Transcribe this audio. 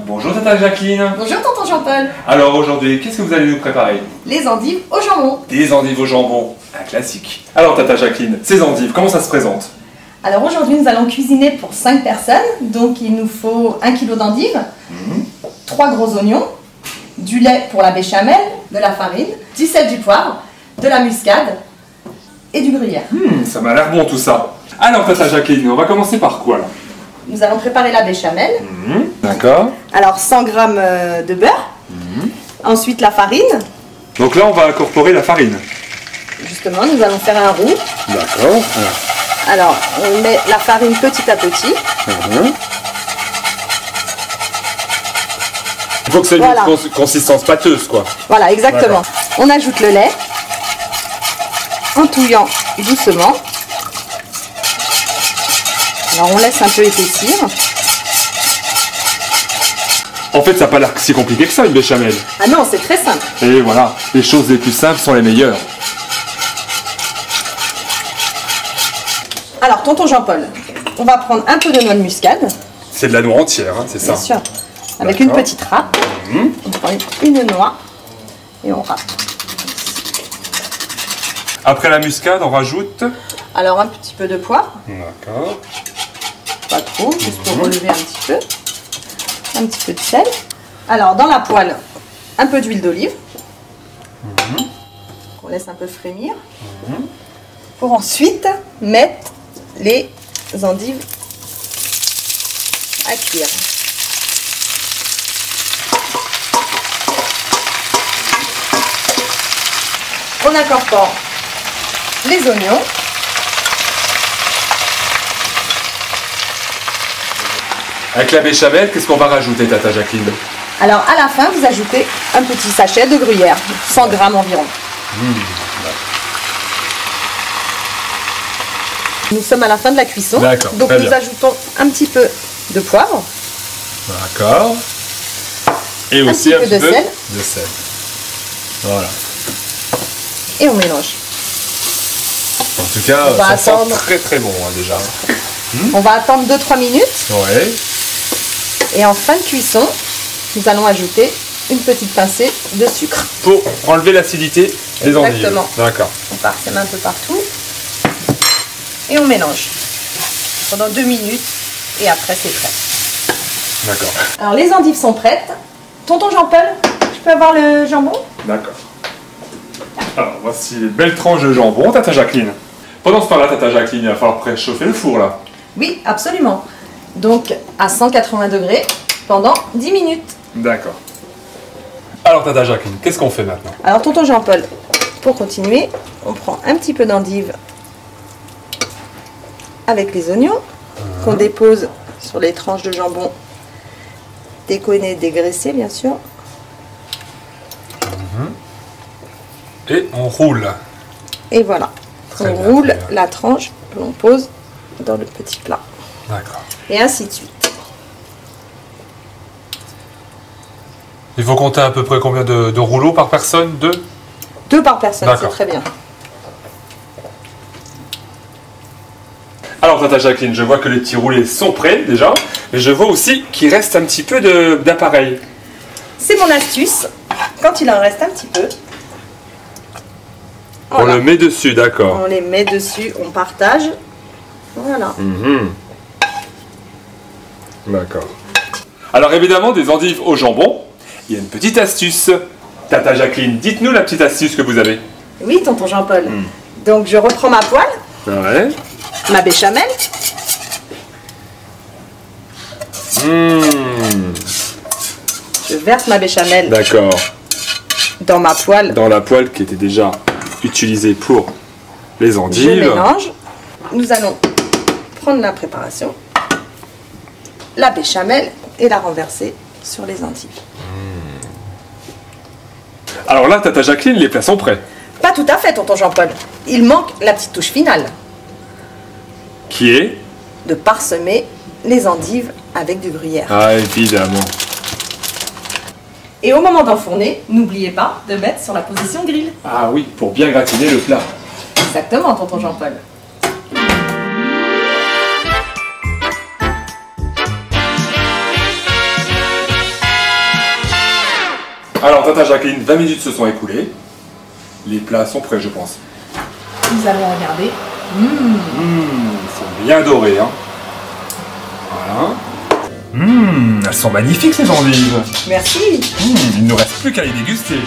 Bonjour tata Jacqueline. Bonjour tonton Jean-Paul. Alors aujourd'hui, qu'est-ce que vous allez nous préparer? Les endives au jambon. Des endives au jambon, un classique. Alors tata Jacqueline, ces endives, comment ça se présente? Alors aujourd'hui nous allons cuisiner pour 5 personnes, donc il nous faut 1 kg d'endives, 3 gros oignons, du lait pour la béchamel, de la farine, du sel, du poivre, de la muscade et du gruyère. Ça m'a l'air bon tout ça. Alors tata Jacqueline, on va commencer par quoi là? Nous allons préparer la béchamel. D'accord. Alors 100 g de beurre, ensuite la farine. Donc là on va incorporer la farine. Justement, nous allons faire un roux. D'accord. Alors, on met la farine petit à petit. Il faut que ça ait Voilà. une consistance pâteuse quoi. Voilà, exactement. On ajoute le lait en touillant doucement. Alors, on laisse un peu épaissir. En fait ça n'a pas l'air si compliqué que ça une béchamel. Ah non, c'est très simple. Et voilà, les choses les plus simples sont les meilleures. Alors, tonton Jean-Paul, on va prendre un peu de noix de muscade. C'est de la noix entière, hein, c'est ça? Bien sûr. Avec une petite râpe. On prend une noix et on râpe. Après la muscade, on rajoute... Alors, un petit peu de poivre. D'accord. Pas trop, juste pour relever un petit peu. Un petit peu de sel. Alors, dans la poêle, un peu d'huile d'olive. On laisse un peu frémir. Pour ensuite mettre les endives à cuire. On incorpore les oignons. Avec la béchamel, qu'est-ce qu'on va rajouter, tata Jacqueline? Alors à la fin, vous ajoutez un petit sachet de gruyère, 100 g environ. Nous sommes à la fin de la cuisson. D'accord, donc très nous bien. ajoutons un petit peu de poivre, D'accord. Et un aussi petit peu de sel de sel. Voilà. et on mélange. En tout cas, On va ça sent attendre. très très bon hein, déjà. On va attendre 2-3 minutes Ouais. et en fin de cuisson, nous allons ajouter une petite pincée de sucre. Pour enlever l'acidité des endives. Exactement. D'accord. On parsème un peu partout et on mélange pendant 2 minutes et après c'est prêt. D'accord. Alors les endives sont prêtes. Tonton Jean-Paul, je peux avoir le jambon? D'accord. Alors, voici les belles tranches de jambon, tata Jacqueline. Pendant ce temps-là, tata Jacqueline, il va falloir préchauffer le four là. Oui, absolument. Donc à 180 degrés pendant 10 minutes. D'accord. Alors, tata Jacqueline, qu'est-ce qu'on fait maintenant? Alors tonton Jean-Paul, pour continuer, on prend un petit peu d'endive avec les oignons qu'on dépose sur les tranches de jambon déconnées, dégraissées bien sûr. Et on roule. Et voilà, Très on bien, roule très bien. la tranche que l'on pose dans le petit plat. D'accord. Et ainsi de suite. Il faut compter à peu près combien de rouleaux par personne? 2? 2 par personne, c'est D'accord. très bien. Alors, tata Jacqueline, je vois que les petits roulés sont prêts déjà, mais je vois aussi qu'il reste un petit peu d'appareil. C'est mon astuce. Quand il en reste un petit peu, On le met dessus, d'accord. on les met dessus, on partage. Voilà. D'accord. Alors évidemment, des endives au jambon, il y a une petite astuce. Tata Jacqueline, dites-nous la petite astuce que vous avez. Oui, tonton Jean-Paul. Donc je reprends ma poêle, Ouais. ma béchamel. Je verse ma béchamel D'accord. dans ma poêle. Dans la poêle qui était déjà utilisée pour les Je endives. mélange. Nous allons prendre la préparation, la béchamel et la renverser sur les endives. Alors là, Tata Jacqueline, les plats sont prêts. Pas tout à fait, tonton Jean-Paul. Il manque la petite touche finale, Qui est? de parsemer les endives avec du gruyère. Ah, évidemment. Et au moment d'enfourner, n'oubliez pas de mettre sur la position grill. Ah oui, pour bien gratiner le plat. Exactement, tonton Jean-Paul. Tata Jacqueline, 20 minutes se sont écoulées. Les plats sont prêts, je pense. Nous allons regarder. Ils sont bien dorés, hein. Voilà. Elles sont magnifiques ces endives. Merci. Il ne nous reste plus qu'à les déguster.